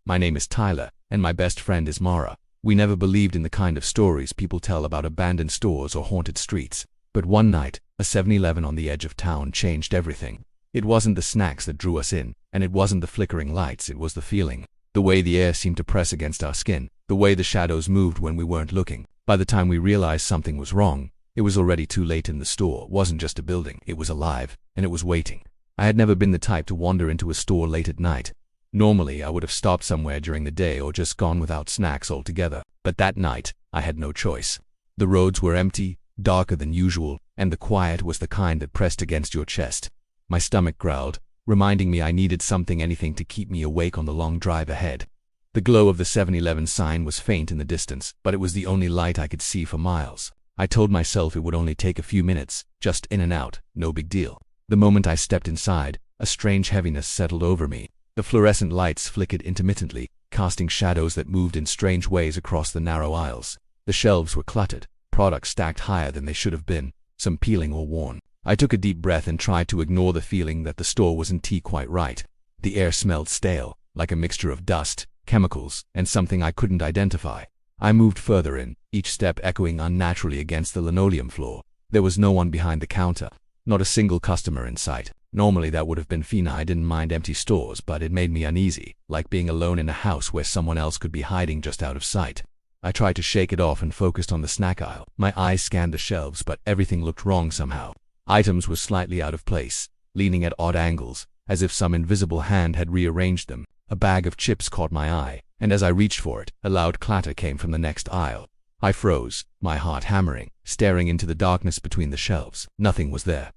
My name is Tyler, and my best friend is Mara. We never believed in the kind of stories people tell about abandoned stores or haunted streets. But one night, a 7-Eleven on the edge of town changed everything. It wasn't the snacks that drew us in, and it wasn't the flickering lights, it was the feeling. The way the air seemed to press against our skin, the way the shadows moved when we weren't looking. By the time we realized something was wrong, it was already too late. In the store wasn't just a building, it was alive, and it was waiting. I had never been the type to wander into a store late at night. Normally, I would have stopped somewhere during the day or just gone without snacks altogether. But that night, I had no choice. The roads were empty, darker than usual, and the quiet was the kind that pressed against your chest. My stomach growled, reminding me I needed anything to keep me awake on the long drive ahead. The glow of the 7-Eleven sign was faint in the distance, but it was the only light I could see for miles. I told myself it would only take a few minutes, just in and out, no big deal. The moment I stepped inside, a strange heaviness settled over me. The fluorescent lights flickered intermittently, casting shadows that moved in strange ways across the narrow aisles. The shelves were cluttered, products stacked higher than they should have been, some peeling or worn. I took a deep breath and tried to ignore the feeling that the store wasn't quite right. The air smelled stale, like a mixture of dust, chemicals, and something I couldn't identify. I moved further in, each step echoing unnaturally against the linoleum floor. There was no one behind the counter, not a single customer in sight. Normally that would have been fine. I didn't mind empty stores, but it made me uneasy, like being alone in a house where someone else could be hiding just out of sight. I tried to shake it off and focused on the snack aisle. My eyes scanned the shelves, but everything looked wrong somehow. Items were slightly out of place, leaning at odd angles, as if some invisible hand had rearranged them. A bag of chips caught my eye, and as I reached for it, a loud clatter came from the next aisle. I froze, my heart hammering, staring into the darkness between the shelves. Nothing was there.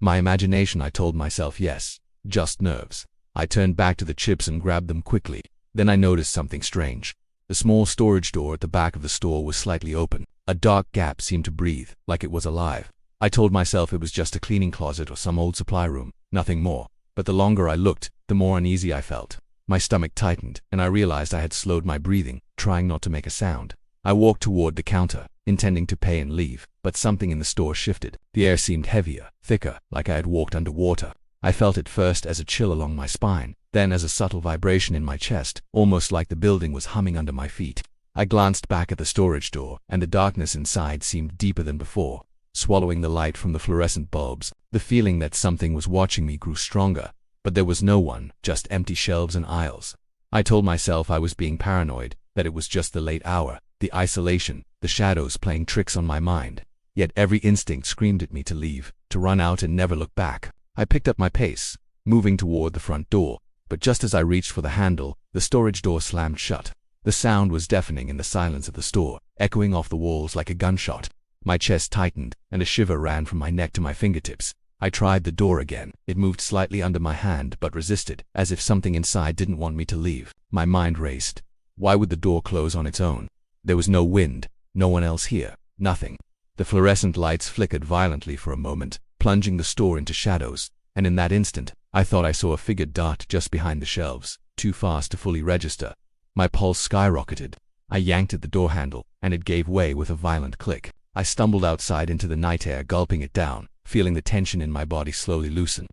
My imagination, I told myself, yes, just nerves. I turned back to the chips and grabbed them quickly. Then I noticed something strange. The small storage door at the back of the store was slightly open. A dark gap seemed to breathe, like it was alive. I told myself it was just a cleaning closet or some old supply room, nothing more. But the longer I looked, the more uneasy I felt. My stomach tightened, and I realized I had slowed my breathing, trying not to make a sound. I walked toward the counter, intending to pay and leave, but something in the store shifted. The air seemed heavier, thicker, like I had walked underwater. I felt it first as a chill along my spine, then as a subtle vibration in my chest, almost like the building was humming under my feet. I glanced back at the storage door, and the darkness inside seemed deeper than before. Swallowing the light from the fluorescent bulbs, the feeling that something was watching me grew stronger. But there was no one, just empty shelves and aisles. I told myself I was being paranoid, that it was just the late hour, the isolation, the shadows playing tricks on my mind. Yet every instinct screamed at me to leave, to run out and never look back. I picked up my pace, moving toward the front door, but just as I reached for the handle, the storage door slammed shut. The sound was deafening in the silence of the store, echoing off the walls like a gunshot. My chest tightened, and a shiver ran from my neck to my fingertips. I tried the door again. It moved slightly under my hand, but resisted, as if something inside didn't want me to leave. My mind raced. Why would the door close on its own? There was no wind, no one else here, nothing. The fluorescent lights flickered violently for a moment, plunging the store into shadows, and in that instant, I thought I saw a figure dart just behind the shelves, too fast to fully register. My pulse skyrocketed. I yanked at the door handle, and it gave way with a violent click. I stumbled outside into the night air, gulping it down, feeling the tension in my body slowly loosen.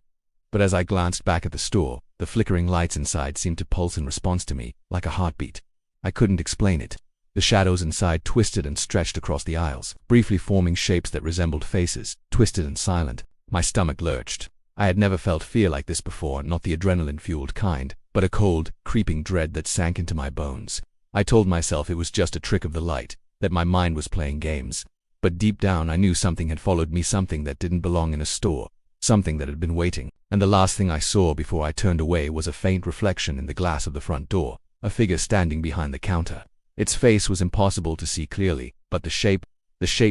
But as I glanced back at the store, the flickering lights inside seemed to pulse in response to me, like a heartbeat. I couldn't explain it. The shadows inside twisted and stretched across the aisles, briefly forming shapes that resembled faces, twisted and silent. My stomach lurched. I had never felt fear like this before, not the adrenaline-fueled kind, but a cold, creeping dread that sank into my bones. I told myself it was just a trick of the light, that my mind was playing games. But deep down I knew something had followed me, something that didn't belong in a store, something that had been waiting. And the last thing I saw before I turned away was a faint reflection in the glass of the front door, a figure standing behind the counter. Its face was impossible to see clearly, but the shape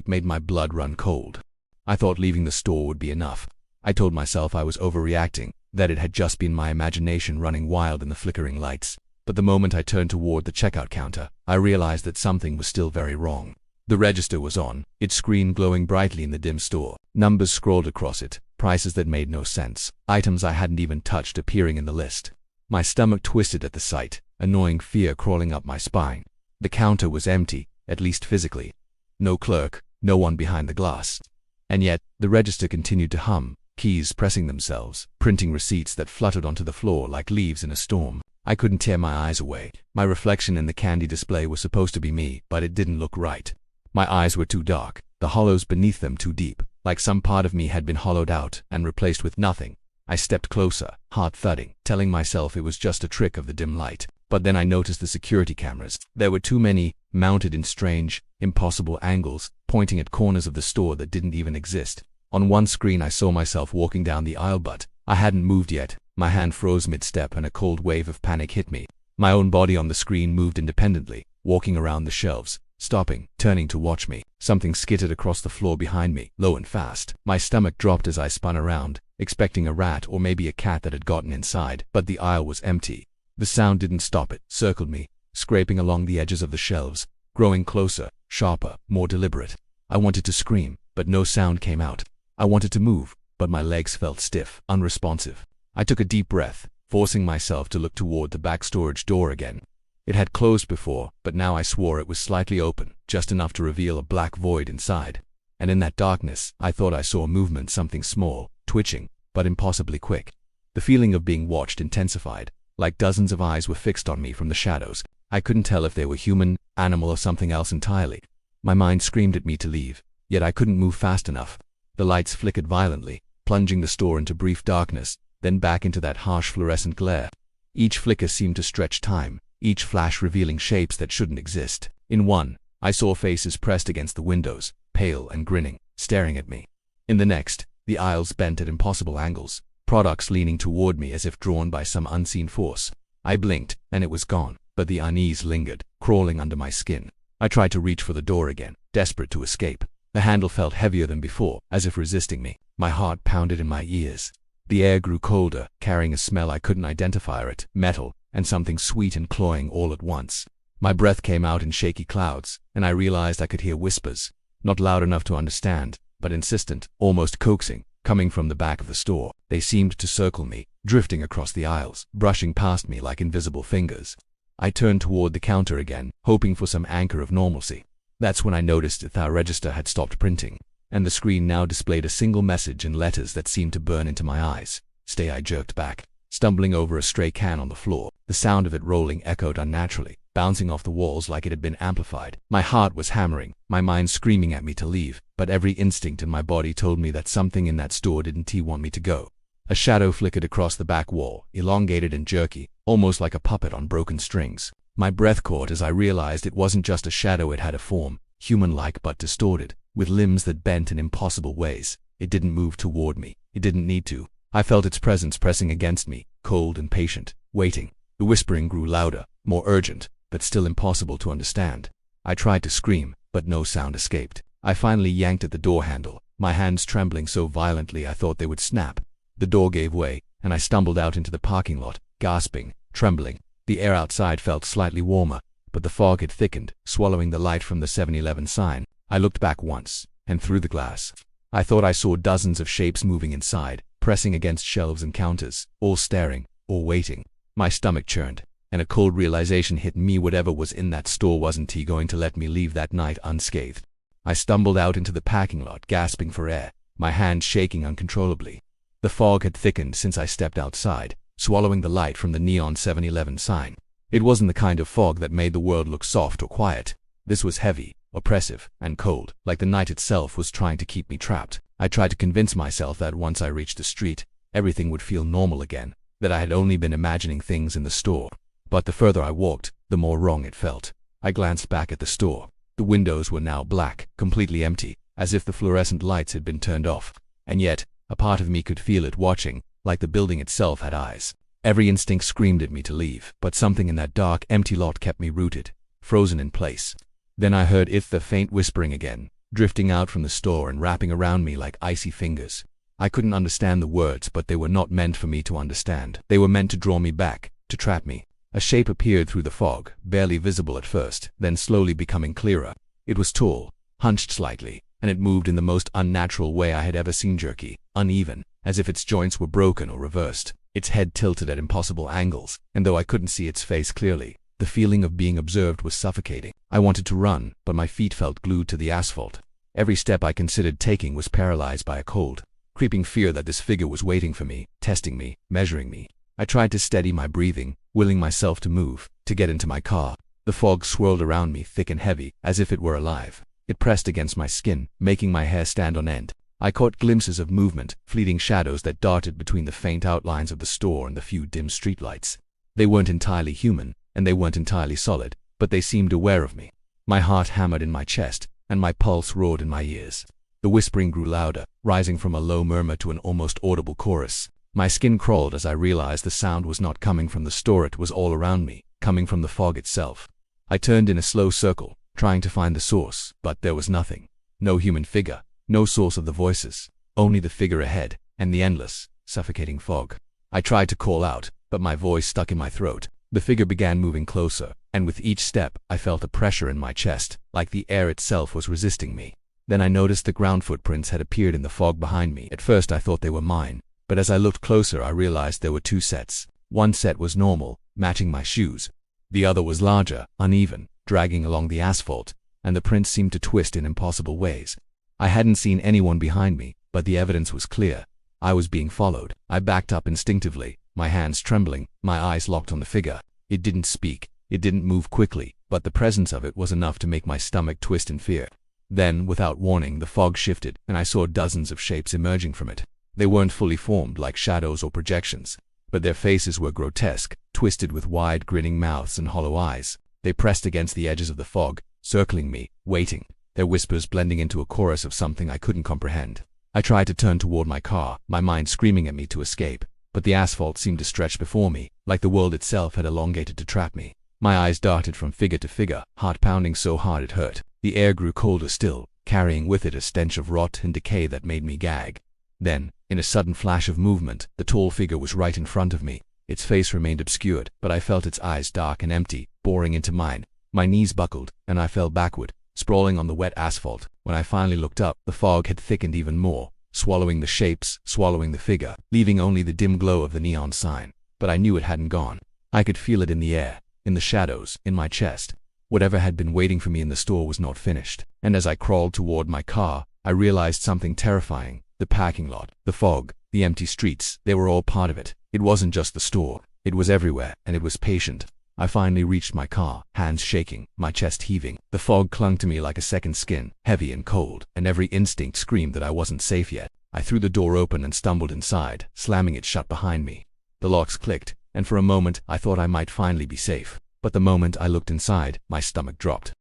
made my blood run cold. I thought leaving the store would be enough. I told myself I was overreacting, that it had just been my imagination running wild in the flickering lights. But the moment I turned toward the checkout counter, I realized that something was still very wrong. The register was on, its screen glowing brightly in the dim store. Numbers scrolled across it, prices that made no sense, items I hadn't even touched appearing in the list. My stomach twisted at the sight, annoying fear crawling up my spine. The counter was empty, at least physically. No clerk, no one behind the glass. And yet, the register continued to hum, keys pressing themselves, printing receipts that fluttered onto the floor like leaves in a storm. I couldn't tear my eyes away. My reflection in the candy display was supposed to be me, but it didn't look right. My eyes were too dark, the hollows beneath them too deep, like some part of me had been hollowed out and replaced with nothing. I stepped closer, heart thudding, telling myself it was just a trick of the dim light. But then I noticed the security cameras. There were too many, mounted in strange, impossible angles, pointing at corners of the store that didn't even exist. On one screen I saw myself walking down the aisle, but I hadn't moved yet. My hand froze mid-step and a cold wave of panic hit me. My own body on the screen moved independently, walking around the shelves, stopping, turning to watch me. Something skittered across the floor behind me, low and fast. My stomach dropped as I spun around, expecting a rat or maybe a cat that had gotten inside, but the aisle was empty. The sound didn't stop. It circled me, scraping along the edges of the shelves, growing closer, sharper, more deliberate. I wanted to scream, but no sound came out. I wanted to move, but my legs felt stiff, unresponsive. I took a deep breath, forcing myself to look toward the back storage door again. It had closed before, but now I swore it was slightly open, just enough to reveal a black void inside. And in that darkness, I thought I saw movement, something small, twitching, but impossibly quick. The feeling of being watched intensified, like dozens of eyes were fixed on me from the shadows. I couldn't tell if they were human, animal, or something else entirely. My mind screamed at me to leave, yet I couldn't move fast enough. The lights flickered violently, plunging the store into brief darkness, then back into that harsh fluorescent glare. Each flicker seemed to stretch time, each flash revealing shapes that shouldn't exist. In one, I saw faces pressed against the windows, pale and grinning, staring at me. In the next, the aisles bent at impossible angles, products leaning toward me as if drawn by some unseen force. I blinked, and it was gone, but the unease lingered, crawling under my skin. I tried to reach for the door again, desperate to escape. The handle felt heavier than before, as if resisting me. My heart pounded in my ears. The air grew colder, carrying a smell I couldn't identify. It, metal, and something sweet and cloying all at once. My breath came out in shaky clouds, and I realized I could hear whispers, not loud enough to understand, but insistent, almost coaxing, coming from the back of the store. They seemed to circle me, drifting across the aisles, brushing past me like invisible fingers. I turned toward the counter again, hoping for some anchor of normalcy. That's when I noticed that our register had stopped printing, and the screen now displayed a single message in letters that seemed to burn into my eyes. Stay. I jerked back, stumbling over a stray can on the floor. The sound of it rolling echoed unnaturally, bouncing off the walls like it had been amplified. My heart was hammering, my mind screaming at me to leave, but every instinct in my body told me that something in that store didn't want me to go. A shadow flickered across the back wall, elongated and jerky, almost like a puppet on broken strings. My breath caught as I realized it wasn't just a shadow. It had a form, human-like but distorted, with limbs that bent in impossible ways. It didn't move toward me. It didn't need to. I felt its presence pressing against me, cold and patient, waiting. The whispering grew louder, more urgent, but still impossible to understand. I tried to scream, but no sound escaped. I finally yanked at the door handle, my hands trembling so violently I thought they would snap. The door gave way, and I stumbled out into the parking lot, gasping, trembling. The air outside felt slightly warmer, but the fog had thickened, swallowing the light from the 7-Eleven sign. I looked back once, and through the glass. I thought I saw dozens of shapes moving inside, pressing against shelves and counters, all staring, all waiting. My stomach churned, and a cold realization hit me. Whatever was in that store wasn't going to let me leave that night unscathed. I stumbled out into the parking lot, gasping for air, my hands shaking uncontrollably. The fog had thickened since I stepped outside, swallowing the light from the neon 7-Eleven sign. It wasn't the kind of fog that made the world look soft or quiet. This was heavy, oppressive, and cold, like the night itself was trying to keep me trapped. I tried to convince myself that once I reached the street, everything would feel normal again, that I had only been imagining things in the store. But the further I walked, the more wrong it felt. I glanced back at the store. The windows were now black, completely empty, as if the fluorescent lights had been turned off. And yet, a part of me could feel it watching, like the building itself had eyes. Every instinct screamed at me to leave, but something in that dark, empty lot kept me rooted, frozen in place. Then I heard the faint whispering again, drifting out from the store and wrapping around me like icy fingers. I couldn't understand the words, but they were not meant for me to understand. They were meant to draw me back, to trap me. A shape appeared through the fog, barely visible at first, then slowly becoming clearer. It was tall, hunched slightly, and it moved in the most unnatural way I had ever seen, jerky, uneven, as if its joints were broken or reversed. Its head tilted at impossible angles, and though I couldn't see its face clearly, the feeling of being observed was suffocating. I wanted to run, but my feet felt glued to the asphalt. Every step I considered taking was paralyzed by a cold, creeping fear that this figure was waiting for me, testing me, measuring me. I tried to steady my breathing, willing myself to move, to get into my car. The fog swirled around me, thick and heavy, as if it were alive. It pressed against my skin, making my hair stand on end. I caught glimpses of movement, fleeting shadows that darted between the faint outlines of the store and the few dim streetlights. They weren't entirely human, and they weren't entirely solid, but they seemed aware of me. My heart hammered in my chest, and my pulse roared in my ears. The whispering grew louder, rising from a low murmur to an almost audible chorus. My skin crawled as I realized the sound was not coming from the store, it was all around me, coming from the fog itself. I turned in a slow circle, trying to find the source, but there was nothing. No human figure, no source of the voices, only the figure ahead, and the endless, suffocating fog. I tried to call out, but my voice stuck in my throat. The figure began moving closer, and with each step, I felt a pressure in my chest, like the air itself was resisting me. Then I noticed the ground footprints had appeared in the fog behind me. At first I thought they were mine, but as I looked closer I realized there were two sets. One set was normal, matching my shoes. The other was larger, uneven, dragging along the asphalt, and the prints seemed to twist in impossible ways. I hadn't seen anyone behind me, but the evidence was clear. I was being followed. I backed up instinctively, my hands trembling, my eyes locked on the figure. It didn't speak, it didn't move quickly, but the presence of it was enough to make my stomach twist in fear. Then, without warning, the fog shifted, and I saw dozens of shapes emerging from it. They weren't fully formed like shadows or projections, but their faces were grotesque, twisted with wide, grinning mouths and hollow eyes. They pressed against the edges of the fog, circling me, waiting, their whispers blending into a chorus of something I couldn't comprehend. I tried to turn toward my car, my mind screaming at me to escape, but the asphalt seemed to stretch before me, like the world itself had elongated to trap me. My eyes darted from figure to figure, heart pounding so hard it hurt. The air grew colder still, carrying with it a stench of rot and decay that made me gag. Then, in a sudden flash of movement, the tall figure was right in front of me. Its face remained obscured, but I felt its eyes dark and empty, boring into mine. My knees buckled, and I fell backward, sprawling on the wet asphalt. When I finally looked up, the fog had thickened even more, swallowing the shapes, swallowing the figure, leaving only the dim glow of the neon sign. But I knew it hadn't gone. I could feel it in the air, in the shadows, in my chest. Whatever had been waiting for me in the store was not finished. And as I crawled toward my car, I realized something terrifying. The parking lot, the fog, the empty streets, they were all part of it. It wasn't just the store. It was everywhere, and it was patient. I finally reached my car, hands shaking, my chest heaving. The fog clung to me like a second skin, heavy and cold, and every instinct screamed that I wasn't safe yet. I threw the door open and stumbled inside, slamming it shut behind me. The locks clicked, and for a moment I thought I might finally be safe. But the moment I looked inside, my stomach dropped.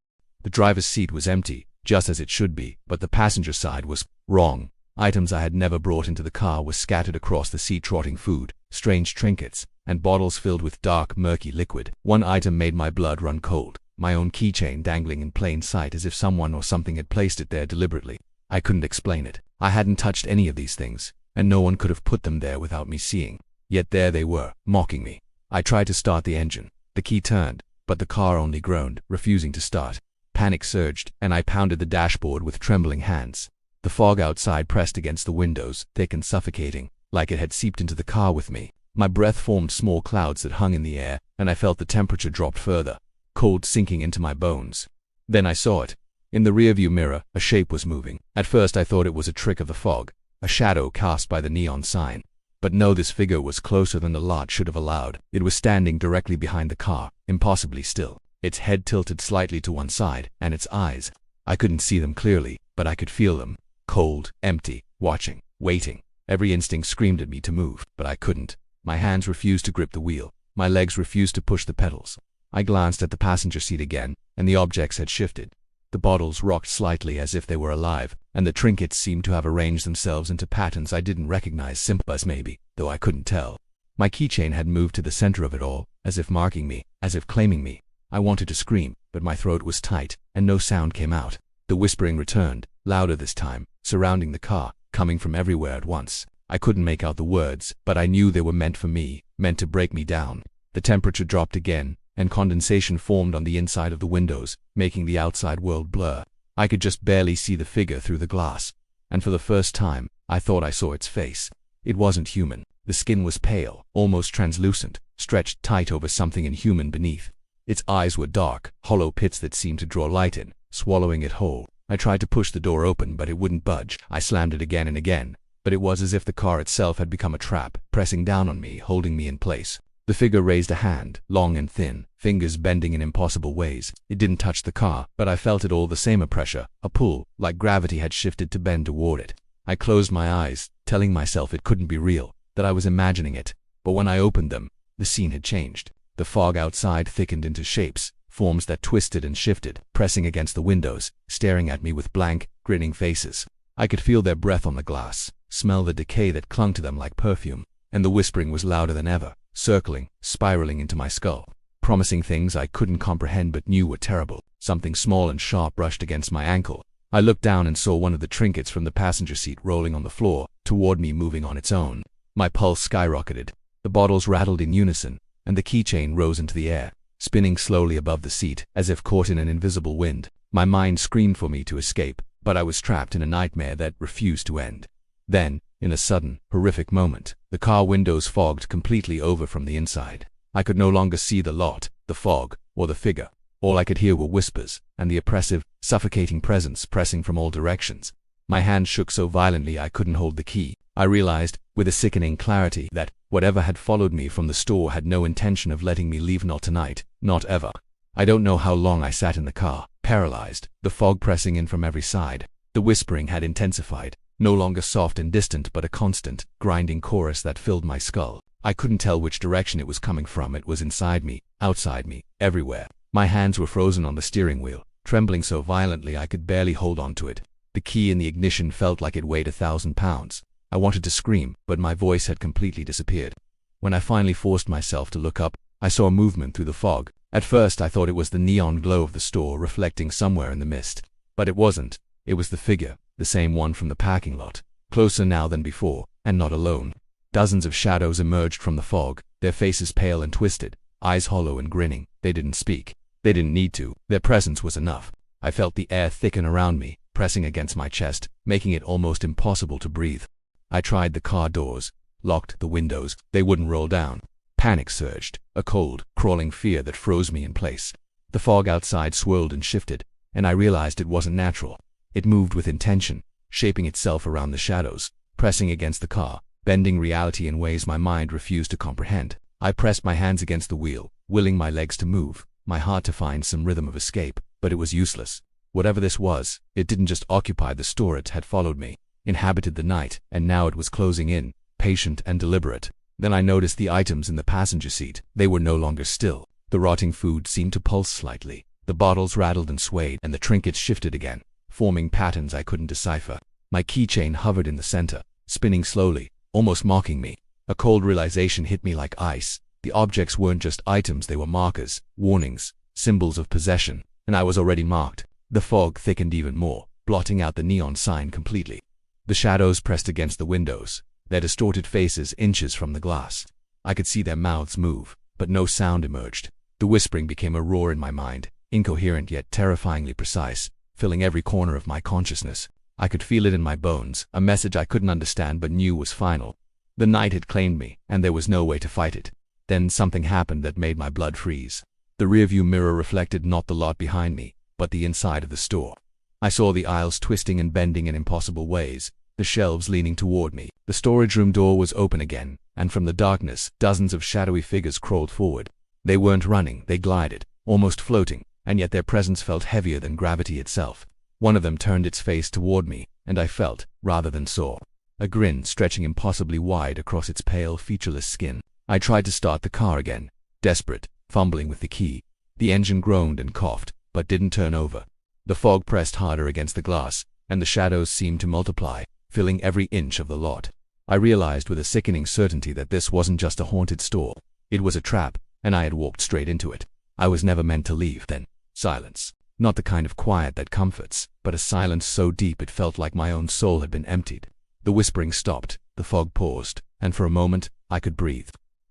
The driver's seat was empty, just as it should be, but the passenger side was wrong. Items I had never brought into the car were scattered across the seat, rotting food, strange trinkets, and bottles filled with dark, murky liquid. One item made my blood run cold, my own keychain dangling in plain sight as if someone or something had placed it there deliberately. I couldn't explain it. I hadn't touched any of these things, and no one could have put them there without me seeing. Yet there they were, mocking me. I tried to start the engine. The key turned, but the car only groaned, refusing to start. Panic surged, and I pounded the dashboard with trembling hands. The fog outside pressed against the windows, thick and suffocating, like it had seeped into the car with me. My breath formed small clouds that hung in the air, and I felt the temperature drop further, cold sinking into my bones. Then I saw it. In the rearview mirror, a shape was moving. At first I thought it was a trick of the fog, a shadow cast by the neon sign. But no, this figure was closer than the lot should have allowed. It was standing directly behind the car, impossibly still. Its head tilted slightly to one side, and its eyes, I couldn't see them clearly, but I could feel them. Cold, empty, watching, waiting. Every instinct screamed at me to move, but I couldn't. My hands refused to grip the wheel. My legs refused to push the pedals. I glanced at the passenger seat again, and the objects had shifted. The bottles rocked slightly as if they were alive, and the trinkets seemed to have arranged themselves into patterns I didn't recognize, simple as maybe, though I couldn't tell. My keychain had moved to the center of it all, as if marking me, as if claiming me. I wanted to scream, but my throat was tight, and no sound came out. The whispering returned, louder this time, surrounding the car, coming from everywhere at once. I couldn't make out the words, but I knew they were meant for me, meant to break me down. The temperature dropped again, and condensation formed on the inside of the windows, making the outside world blur. I could just barely see the figure through the glass, and for the first time, I thought I saw its face. It wasn't human. The skin was pale, almost translucent, stretched tight over something inhuman beneath. Its eyes were dark, hollow pits that seemed to draw light in, swallowing it whole. I tried to push the door open, but it wouldn't budge. I slammed it again and again, but it was as if the car itself had become a trap, pressing down on me, holding me in place. The figure raised a hand, long and thin, fingers bending in impossible ways. It didn't touch the car, but I felt it all the same, a pressure, a pull, like gravity had shifted to bend toward it. I closed my eyes, telling myself it couldn't be real, that I was imagining it. But when I opened them, the scene had changed. The fog outside thickened into shapes, forms that twisted and shifted, pressing against the windows, staring at me with blank, grinning faces. I could feel their breath on the glass, smell the decay that clung to them like perfume, and the whispering was louder than ever, circling, spiraling into my skull, promising things I couldn't comprehend but knew were terrible. Something small and sharp brushed against my ankle. I looked down and saw one of the trinkets from the passenger seat rolling on the floor, toward me, moving on its own. My pulse skyrocketed. The bottles rattled in unison, and the keychain rose into the air, spinning slowly above the seat, as if caught in an invisible wind. My mind screamed for me to escape, but I was trapped in a nightmare that refused to end. Then, in a sudden, horrific moment, the car windows fogged completely over from the inside. I could no longer see the lot, the fog, or the figure. All I could hear were whispers, and the oppressive, suffocating presence pressing from all directions. My hand shook so violently I couldn't hold the key. I realized, with a sickening clarity, that whatever had followed me from the store had no intention of letting me leave, not tonight, not ever. I don't know how long I sat in the car, paralyzed, the fog pressing in from every side. The whispering had intensified, no longer soft and distant but a constant, grinding chorus that filled my skull. I couldn't tell which direction it was coming from. It was inside me, outside me, everywhere. My hands were frozen on the steering wheel, trembling so violently I could barely hold on to it. The key in the ignition felt like it weighed 1,000 pounds. I wanted to scream, but my voice had completely disappeared. When I finally forced myself to look up, I saw a movement through the fog. At first I thought it was the neon glow of the store reflecting somewhere in the mist. But it wasn't. It was the figure, the same one from the parking lot. Closer now than before, and not alone. Dozens of shadows emerged from the fog, their faces pale and twisted, eyes hollow and grinning. They didn't speak. They didn't need to. Their presence was enough. I felt the air thicken around me, pressing against my chest, making it almost impossible to breathe. I tried the car doors, locked the windows. They wouldn't roll down. Panic surged, a cold, crawling fear that froze me in place. The fog outside swirled and shifted, and I realized it wasn't natural. It moved with intention, shaping itself around the shadows, pressing against the car, bending reality in ways my mind refused to comprehend. I pressed my hands against the wheel, willing my legs to move, my heart to find some rhythm of escape, but it was useless. Whatever this was, it didn't just occupy the store. It had followed me, inhabited the night, and now it was closing in, patient and deliberate. Then I noticed the items in the passenger seat. They were no longer still. The rotting food seemed to pulse slightly. The bottles rattled and swayed, and the trinkets shifted again, forming patterns I couldn't decipher. My keychain hovered in the center, spinning slowly, almost mocking me. A cold realization hit me like ice. The objects weren't just items, they were markers, warnings, symbols of possession, and I was already marked. The fog thickened even more, blotting out the neon sign completely. The shadows pressed against the windows, their distorted faces inches from the glass. I could see their mouths move, but no sound emerged. The whispering became a roar in my mind, incoherent yet terrifyingly precise, filling every corner of my consciousness. I could feel it in my bones, a message I couldn't understand but knew was final. The night had claimed me, and there was no way to fight it. Then something happened that made my blood freeze. The rearview mirror reflected not the lot behind me, but the inside of the store. I saw the aisles twisting and bending in impossible ways, the shelves leaning toward me. The storage room door was open again, and from the darkness, dozens of shadowy figures crawled forward. They weren't running, they glided, almost floating, and yet their presence felt heavier than gravity itself. One of them turned its face toward me, and I felt, rather than saw, a grin stretching impossibly wide across its pale, featureless skin. I tried to start the car again, desperate, fumbling with the key. The engine groaned and coughed, but didn't turn over. The fog pressed harder against the glass, and the shadows seemed to multiply, filling every inch of the lot. I realized with a sickening certainty that this wasn't just a haunted store. It was a trap, and I had walked straight into it. I was never meant to leave. Then, silence. Not the kind of quiet that comforts, but a silence so deep it felt like my own soul had been emptied. The whispering stopped, the fog paused, and for a moment, I could breathe.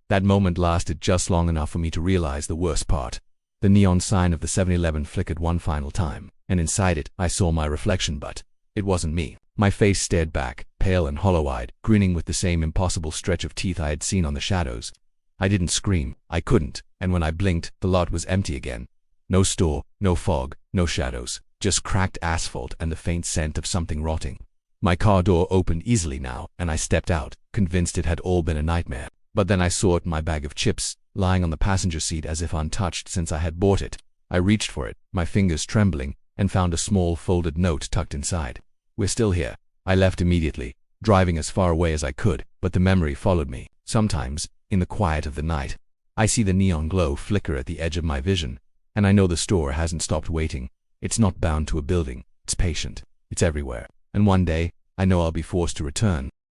That moment lasted just long enough for me to realize the worst part. The neon sign of the 7-Eleven flickered one final time, and inside it, I saw my reflection, but it wasn't me. My face stared back, pale and hollow-eyed, grinning with the same impossible stretch of teeth I had seen on the shadows. I didn't scream, I couldn't, and when I blinked, the lot was empty again. No store, no fog, no shadows, just cracked asphalt and the faint scent of something rotting. My car door opened easily now, and I stepped out, convinced it had all been a nightmare. But then I saw my bag of chips, lying on the passenger seat as if untouched since I had bought it. I reached for it, my fingers trembling, and found a small folded note tucked inside. "We're still here." I left immediately, driving as far away as I could, but the memory followed me. Sometimes, in the quiet of the night, I see the neon glow flicker at the edge of my vision, and I know the store hasn't stopped waiting. It's not bound to a building, it's patient, it's everywhere. And one day, I know I'll be forced to return,